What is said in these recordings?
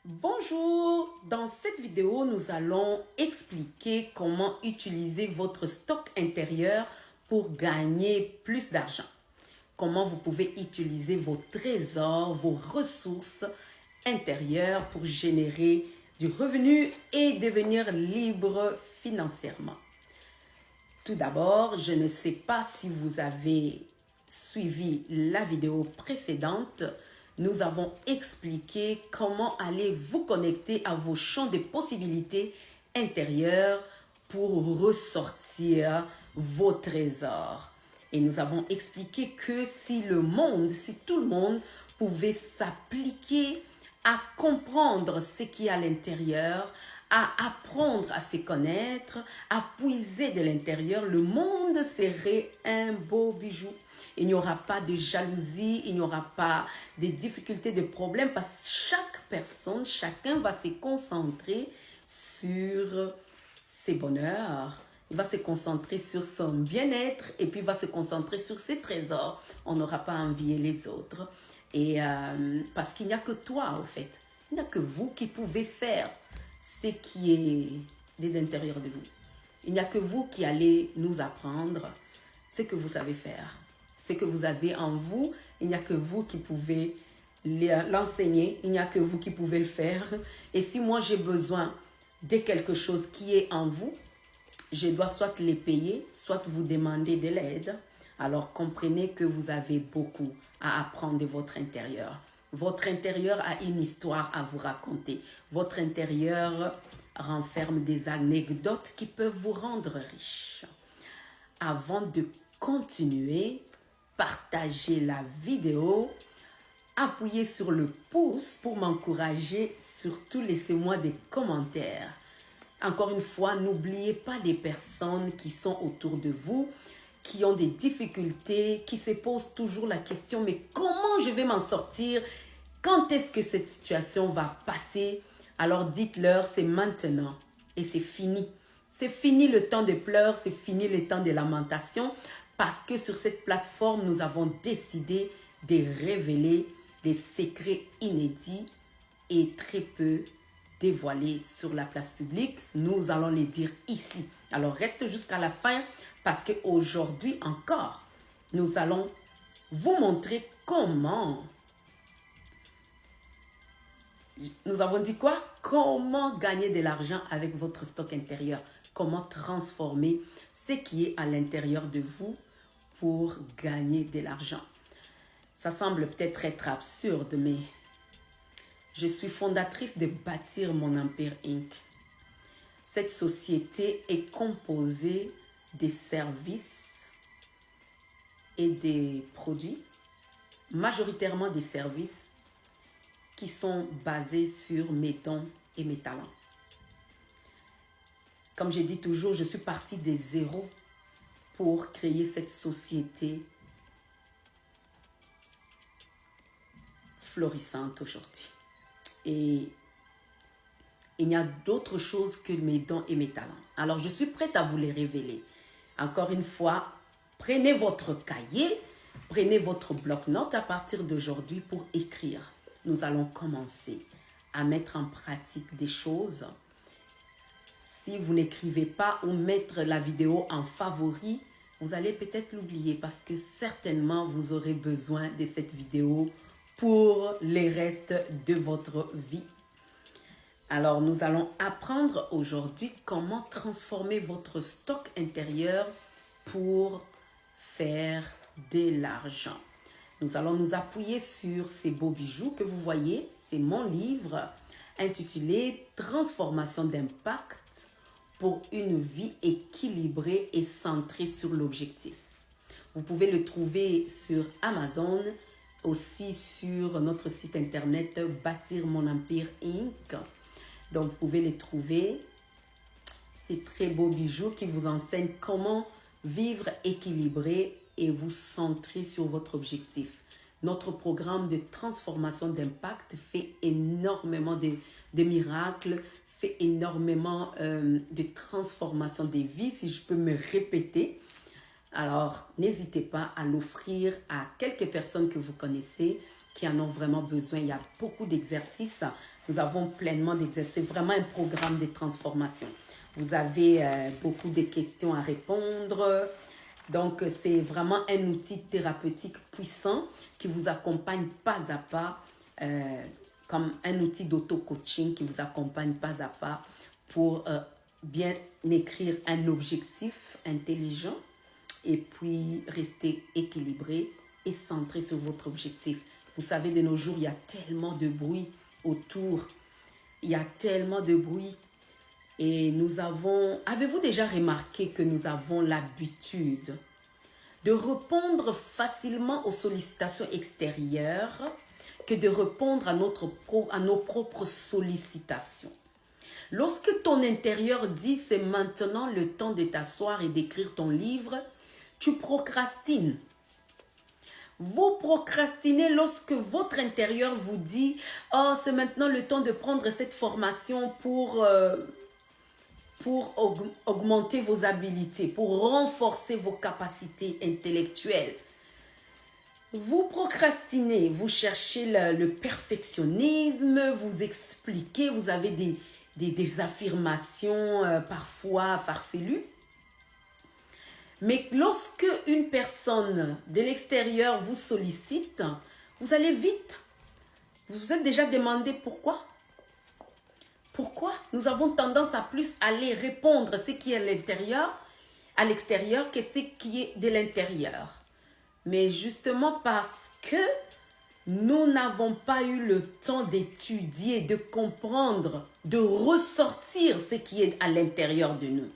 Bonjour, dans cette vidéo, nous allons expliquer comment utiliser votre stock intérieur pour gagner plus d'argent. Comment vous pouvez utiliser vos trésors, vos ressources intérieures pour générer du revenu et devenir libre financièrement. Tout d'abord, je ne sais pas si vous avez suivi la vidéo précédente. Nous avons expliqué comment aller vous connecter à vos champs de possibilités intérieures pour ressortir vos trésors. Et nous avons expliqué que si tout le monde pouvait s'appliquer à comprendre ce qui est à l'intérieur, à apprendre à se connaître, à puiser de l'intérieur, le monde serait un beau bijou. Il n'y aura pas de jalousie, il n'y aura pas de difficultés, de problèmes, parce que chaque personne, chacun va se concentrer sur ses bonheurs. Il va se concentrer sur son bien-être et puis il va se concentrer sur ses trésors. On n'aura pas à envier les autres. Et parce qu'il n'y a que toi, au fait. Il n'y a que vous qui pouvez faire ce qui est de l'intérieur de vous. Il n'y a que vous qui allez nous apprendre ce que vous savez faire. Ce que vous avez en vous, il n'y a que vous qui pouvez l'enseigner. Il n'y a que vous qui pouvez le faire. Et si moi j'ai besoin de quelque chose qui est en vous, je dois soit les payer, soit vous demander de l'aide. Alors comprenez que vous avez beaucoup à apprendre de votre intérieur. Votre intérieur a une histoire à vous raconter. Votre intérieur renferme des anecdotes qui peuvent vous rendre riche. Avant de continuer, partagez la vidéo, appuyez sur le pouce pour m'encourager, surtout laissez-moi des commentaires. Encore une fois, n'oubliez pas les personnes qui sont autour de vous, qui ont des difficultés, qui se posent toujours la question, mais comment je vais m'en sortir? Quand est-ce que cette situation va passer? Alors dites-leur, c'est maintenant et c'est fini. C'est fini le temps de pleurs, c'est fini le temps de lamentation, parce que sur cette plateforme, nous avons décidé de révéler des secrets inédits et très peu dévoilés sur la place publique. Nous allons les dire ici. Alors reste jusqu'à la fin parce qu'aujourd'hui encore, nous allons vous montrer comment. Nous avons dit quoi? Comment gagner de l'argent avec votre stock intérieur. Comment transformer ce qui est à l'intérieur de vous pour gagner de l'argent. Ça semble peut-être être absurde, mais je suis fondatrice de Bâtir mon Empire Inc. Cette société est composée des services et des produits, majoritairement des services qui sont basés sur mes dons et mes talents. Comme je dis toujours, je suis partie des zéros pour créer cette société florissante aujourd'hui. Et il y a d'autres choses que mes dons et mes talents. Alors, je suis prête à vous les révéler. Encore une fois, prenez votre cahier, prenez votre bloc-notes à partir d'aujourd'hui pour écrire. Nous allons commencer à mettre en pratique des choses. Si vous n'écrivez pas ou mettre la vidéo en favori, vous allez peut-être l'oublier parce que certainement vous aurez besoin de cette vidéo pour les restes de votre vie. Alors, nous allons apprendre aujourd'hui comment transformer votre stock intérieur pour faire de l'argent. Nous allons nous appuyer sur ces beaux bijoux que vous voyez. C'est mon livre intitulé « Transformation d'impact pour une vie équilibrée et centrée sur l'objectif ». Vous pouvez le trouver sur Amazon, aussi sur notre site internet Bâtir mon Empire Inc. Donc, vous pouvez les trouver. Ces très beaux bijoux qui vous enseignent comment vivre équilibré et vous centrer sur votre objectif. Notre programme de transformation d'impact fait énormément de miracles, fait énormément de transformation des vies, si je peux me répéter. Alors, n'hésitez pas à l'offrir à quelques personnes que vous connaissez qui en ont vraiment besoin. Il y a beaucoup d'exercices. Nous avons pleinement d'exercices. C'est vraiment un programme de transformation. Vous avez beaucoup de questions à répondre. Donc, c'est vraiment un outil thérapeutique puissant qui vous accompagne pas à pas, comme un outil d'auto-coaching qui vous accompagne pas à pas pour bien écrire un objectif intelligent et puis rester équilibré et centré sur votre objectif. Vous savez, de nos jours, il y a tellement de bruit autour. Il y a tellement de bruit. Et nous avons... Avez-vous déjà remarqué que nous avons l'habitude de répondre facilement aux sollicitations extérieures que de répondre à nos propres sollicitations? Lorsque ton intérieur dit c'est maintenant le temps de t'asseoir et d'écrire ton livre, tu procrastines. Vous procrastinez lorsque votre intérieur vous dit « Oh, c'est maintenant le temps de prendre cette formation pour augmenter vos habilités, pour renforcer vos capacités intellectuelles. » Vous procrastinez, vous cherchez le perfectionnisme, vous expliquez, vous avez des affirmations parfois farfelues. Mais lorsque une personne de l'extérieur vous sollicite, vous allez vite. Vous vous êtes déjà demandé pourquoi? Pourquoi nous avons tendance à plus aller répondre ce qui est à l'extérieur que ce qui est de l'intérieur? Mais justement parce que nous n'avons pas eu le temps d'étudier, de comprendre, de ressortir ce qui est à l'intérieur de nous.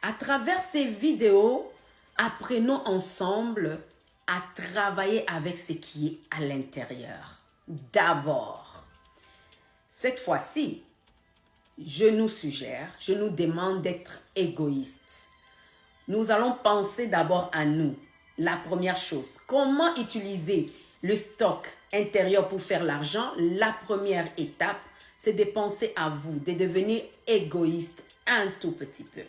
À travers ces vidéos, apprenons ensemble à travailler avec ce qui est à l'intérieur. D'abord, cette fois-ci, je nous demande d'être égoïstes. Nous allons penser d'abord à nous. La première chose, comment utiliser le stock intérieur pour faire l'argent? La première étape, c'est de penser à vous, de devenir égoïste un tout petit peu.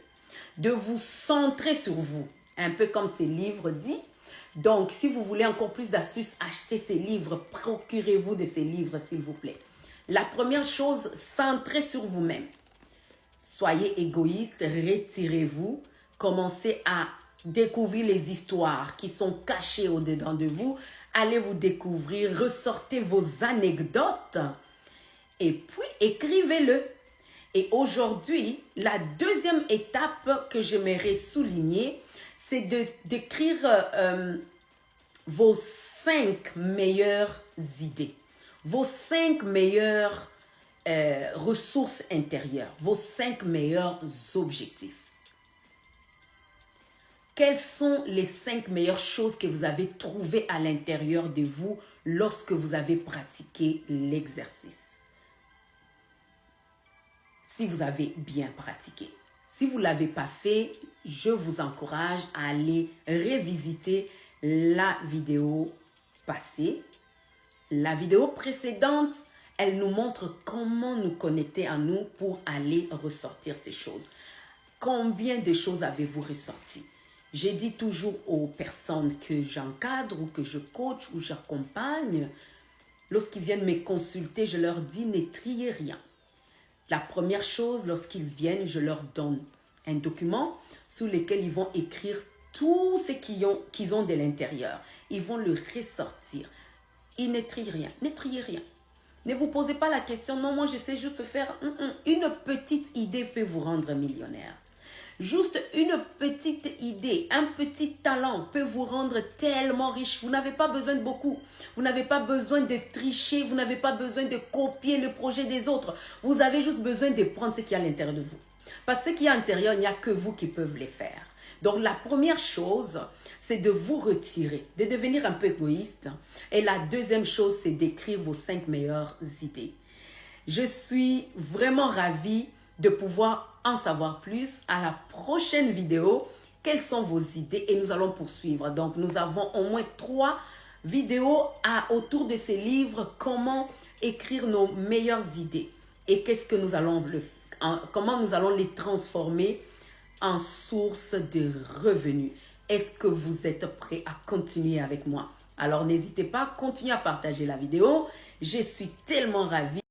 De vous centrer sur vous, un peu comme ce livre dit. Donc, si vous voulez encore plus d'astuces, achetez ces livres, procurez-vous de ces livres, s'il vous plaît. La première chose, centrez sur vous-même. Soyez égoïste, retirez-vous, commencez à découvrir les histoires qui sont cachées au-dedans de vous. Allez vous découvrir, ressortez vos anecdotes et puis écrivez-le. Et aujourd'hui, la deuxième étape que j'aimerais souligner, c'est d'écrire vos 5 meilleures idées, vos 5 meilleures ressources intérieures, vos 5 meilleurs objectifs. Quelles sont les 5 meilleures choses que vous avez trouvées à l'intérieur de vous lorsque vous avez pratiqué l'exercice? Si vous avez bien pratiqué. Si vous ne l'avez pas fait, je vous encourage à aller revisiter la vidéo passée. La vidéo précédente, elle nous montre comment nous connecter à nous pour aller ressortir ces choses. Combien de choses avez-vous ressorti? J'ai dit toujours aux personnes que j'encadre ou que je coach ou j'accompagne, lorsqu'ils viennent me consulter, je leur dis ne triez rien. La première chose, lorsqu'ils viennent, je leur donne un document sur lequel ils vont écrire tout ce qu'ils ont de l'intérieur. Ils vont le ressortir. Ils ne trient rien. Ne triez rien. Ne vous posez pas la question, non, moi je sais juste faire. Une petite idée peut vous rendre millionnaire. Juste une petite idée, un petit talent peut vous rendre tellement riche. Vous n'avez pas besoin de beaucoup. Vous n'avez pas besoin de tricher. Vous n'avez pas besoin de copier le projet des autres. Vous avez juste besoin de prendre ce qu'il y a à l'intérieur de vous. Parce que ce qui est à l'intérieur, il n'y a que vous qui pouvez les faire. Donc la première chose, c'est de vous retirer, de devenir un peu égoïste. Et la deuxième chose, c'est d'écrire vos 5 meilleures idées. Je suis vraiment ravie de pouvoir en savoir plus à la prochaine vidéo. Quelles sont vos idées? Et nous allons poursuivre. Donc, nous avons au moins 3 vidéos autour de ces livres. Comment écrire nos meilleures idées? Et qu'est-ce que nous allons comment nous allons les transformer en source de revenus? Est-ce que vous êtes prêts à continuer avec moi? Alors n'hésitez pas, continuez à partager la vidéo. Je suis tellement ravie